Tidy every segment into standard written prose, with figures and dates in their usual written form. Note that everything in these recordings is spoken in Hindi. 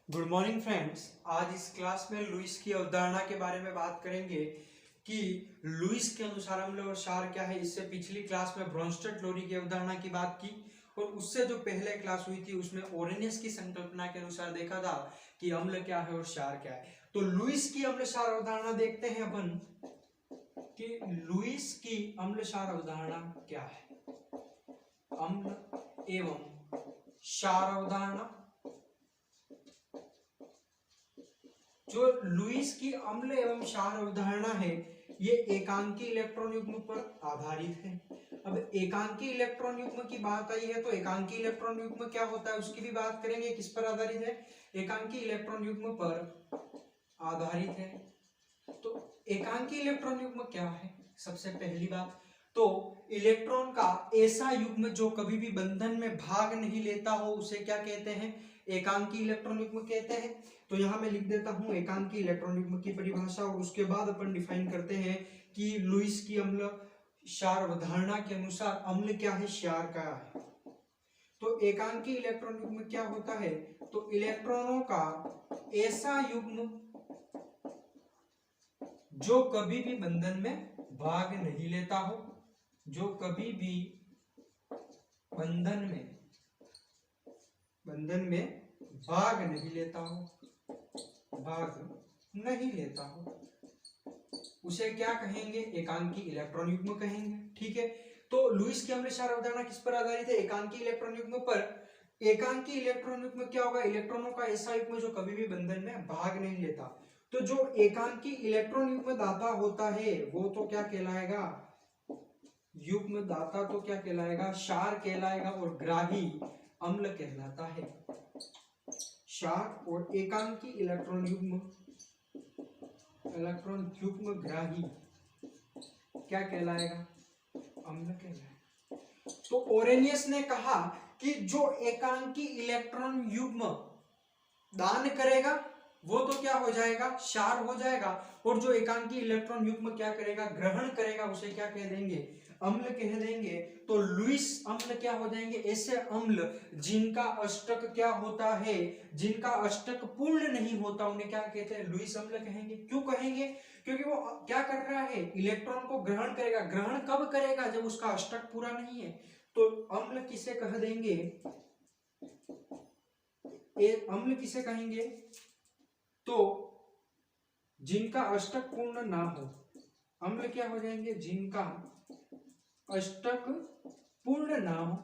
Good morning friends. आज इस क्लास में लुईस की अवधारणा के बारे में बात करेंगे कि लुईस के अनुसार अम्ल और क्षार क्या है। इससे पिछली क्लास में ब्रोंस्टेड-लोरी की अवधारणा की बात की और उससे जो पहले क्लास हुई थी उसमें ओरेनियस की संकल्पना के अनुसार देखा था कि अम्ल क्या है और क्षार क्या है। तो लुईस की अम्ल क्षार अवधारणा देखते हैं अपन कि लुईस की अम्ल क्षार अवधारणा क्या है। अम्ल एवं क्षार अवधारणा, जो लुईस की अम्ल एवं क्षार अवधारणा है ये एकांकी इलेक्ट्रॉन युग्म पर आधारित है। अब एकांकी इलेक्ट्रॉन युग्म की बात आई है तो एकांकी इलेक्ट्रॉन युग्म क्या होता है उसकी भी बात करेंगे। किस पर आधारित है? एकांकी इलेक्ट्रॉन युग्म पर आधारित है। तो एकांकी इलेक्ट्रॉन युग्म क्या है? सबसे पहली बात तो इलेक्ट्रॉन का ऐसा युग्म जो कभी भी बंधन में भाग नहीं लेता हो उसे क्या कहते हैं? एकांकी इलेक्ट्रॉन युग्म कहते हैं। तो यहां मैं लिख देता हूं एकांकी इलेक्ट्रॉन युग्म की परिभाषा और उसके बाद अपन डिफाइन करते हैं कि लुईस की अम्ल क्षार अवधारणा के अनुसार अम्ल क्या है, क्षार क्या है। तो एकांकी इलेक्ट्रॉन युग्म क्या होता है? तो इलेक्ट्रॉनों का ऐसा युग्म जो कभी भी बंधन में भाग नहीं लेता हो, जो कभी भी बंधन में भाग नहीं लेता हो, उसे क्या कहेंगे? एकांकी इलेक्ट्रॉन युग्म कहेंगे। ठीक है। तो लुईस की अम्ल क्षार अवधारणा किस पर आधारित है? एकांकी इलेक्ट्रॉन युग्म पर। एकांकी इलेक्ट्रॉन युग्म क्या होगा? इलेक्ट्रॉनों का ऐसा युग्म जो कभी भी बंधन में भाग नहीं लेता। तो जो एकांकी इलेक्ट्रॉन युग्म दाता होता है वो तो क्या कहलाएगा? युग्म दाता तो क्या कहलाएगा? क्षार कहलाएगा और ग्राही अम्ल कहलाता है। क्षार और एकांकी इलेक्ट्रॉन युग्म ग्राही क्या कहलाएगा? अम्ल कहलाएगा। तो ओरेनियस ने कहा कि जो एकांकी इलेक्ट्रॉन युग्म दान करेगा वो तो क्या हो जाएगा? क्षार हो जाएगा। और जो एकांकी इलेक्ट्रॉन युग्म क्या करेगा? ग्रहण करेगा, उसे क्या कह देंगे? अम्ल कह देंगे। तो लुईस अम्ल क्या हो जाएंगे? ऐसे अम्ल जिनका अष्टक क्या होता है? जिनका अष्टक पूर्ण नहीं होता उन्हें क्या कहते हैं? लुईस अम्ल कहेंगे। क्यों कहेंगे? क्योंकि वो क्या कर रहा है? इलेक्ट्रॉन को ग्रहण करेगा। ग्रहण कब करेगा? जब उसका अष्टक पूरा नहीं है। तो अम्ल किसे कह देंगे? अम्ल किसे कहेंगे? तो जिनका अष्टक पूर्ण ना हो, अम्ल क्या हो जाएंगे? जिनका अष्टक पूर्ण ना हो।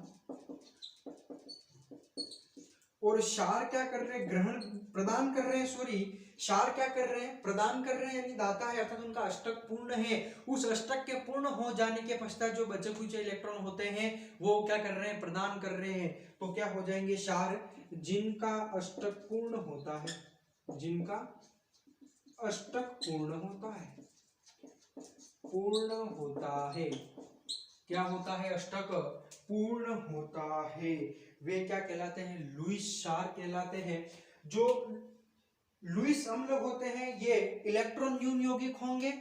और क्षार क्या कर रहे हैं? ग्रहण प्रदान कर रहे हैं। सॉरी, क्षार क्या कर रहे हैं? प्रदान कर रहे हैं, यानी दाता है अर्थात उनका अष्टक पूर्ण है। उस अष्टक के पूर्ण हो जाने के पश्चात जो बचे खुचे इलेक्ट्रॉन होते हैं वो क्या कर रहे हैं? प्रदान कर रहे हैं। तो क्या हो जाएंगे? क्षार जिनका अष्टक पूर्ण होता है, जिनका अष्टक पूर्ण होता है, क्या होता है? अष्टक पूर्ण होता है। वे क्या कहलाते हैं? लुईस क्षार कहलाते हैं। जो लुईस अम्ल होते हैं ये इलेक्ट्रॉन न्यून यौगिक होंगे।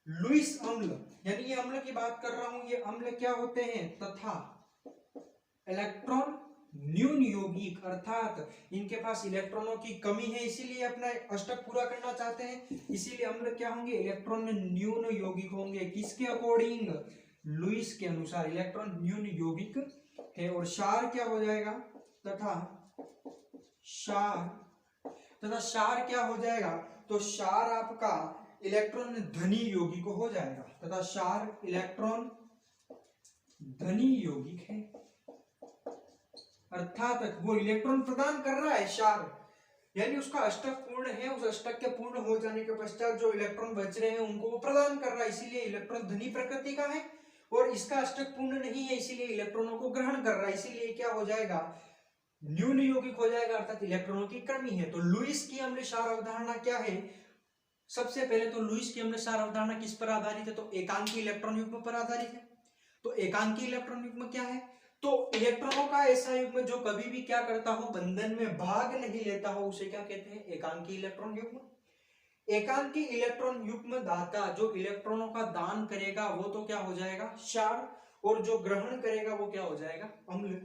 लुईस अम्ल यानी ये अम्ल की बात कर रहा हूं, ये अम्ल क्या होते हैं? तथा इलेक्ट्रॉन न्यून यौगिक, अर्थात इनके पास इलेक्ट्रॉनों की कमी है इसीलिए अपना अष्टक पूरा करना चाहते हैं। इसीलिए अम्ल क्या होंगे? इलेक्ट्रॉन न्यून यौगिक होंगे। किसके अकॉर्डिंग? लुईस के अनुसार इलेक्ट्रॉन न्यून यौगिक है। और क्षार क्या हो जाएगा? तथा क्षार क्या हो जाएगा? तो क्षार आपका इलेक्ट्रॉन धनी यौगिक हो जाएगा। तथा क्षार इलेक्ट्रॉन धनी यौगिक है, अर्थात वो इलेक्ट्रॉन प्रदान कर रहा है। क्षार यानी उसका अष्टक पूर्ण है। उस अष्टक के पूर्ण हो जाने के पश्चात जो इलेक्ट्रॉन बच रहे हैं उनको वो प्रदान कर रहा है, इसीलिए इलेक्ट्रॉन धनी प्रकृति का है। और इसका अष्टक पूर्ण नहीं है इसीलिए इलेक्ट्रॉनों को ग्रहण कर रहा है, इसीलिए क्या हो जाएगा? न्यून यौगिक हो जाएगा, अर्थात इलेक्ट्रॉनों की कमी है। तो लुईस की अम्ल क्षार अवधारणा क्या है? सबसे पहले तो लुईस की अम्ल क्षार अवधारणा किस पर आधारित है? तो एकांकी इलेक्ट्रॉन युग्म पर आधारित है। तो एकांकी इलेक्ट्रॉन युग्म क्या है? तो इलेक्ट्रॉनों का ऐसा युग्म जो कभी भी क्या करता हो? बंधन में भाग नहीं लेता हो, उसे क्या कहते हैं? एकांकी इलेक्ट्रॉन युग्म। एकांकी इलेक्ट्रॉन युग्म दाता जो इलेक्ट्रॉनों का दान करेगा वो तो क्या हो जाएगा? क्षार। और जो ग्रहण करेगा वो क्या हो जाएगा? अम्ल।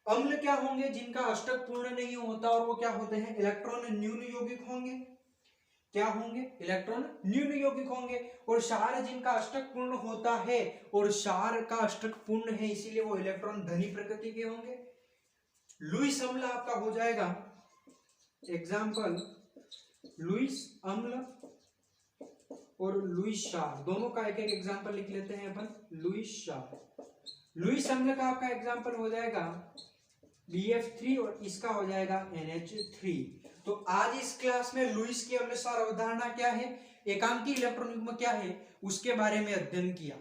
अम्ल क्या होंगे? जिनका अष्टक पूर्ण नहीं होता, और वो क्या होते हैं? इलेक्ट्रॉन न्यून यौगिक होंगे। क्या होंगे? इलेक्ट्रॉन न्यून यौगिक होंगे। और क्षार जिनका अष्टक पूर्ण होता है, और क्षार का अष्टक पूर्ण है, इसीलिए वो इलेक्ट्रॉन धनी प्रकृति के होंगे। लुईस अम्ल आपका हो जाएगा एग्जाम्पल, लुईस अम्ल और लुईस क्षार, दोनों का एक एक एग्जाम्पल लिख लेते हैं अपन। लुईस क्षार, लुईस अम्ल का आपका एग्जाम्पल हो जाएगा BF3 और इसका हो जाएगा NH3। तो आज इस क्लास में लुईस की अम्ल क्षार अवधारणा क्या है, एकांकी इलेक्ट्रॉन युग्म क्या है, उसके बारे में अध्ययन किया।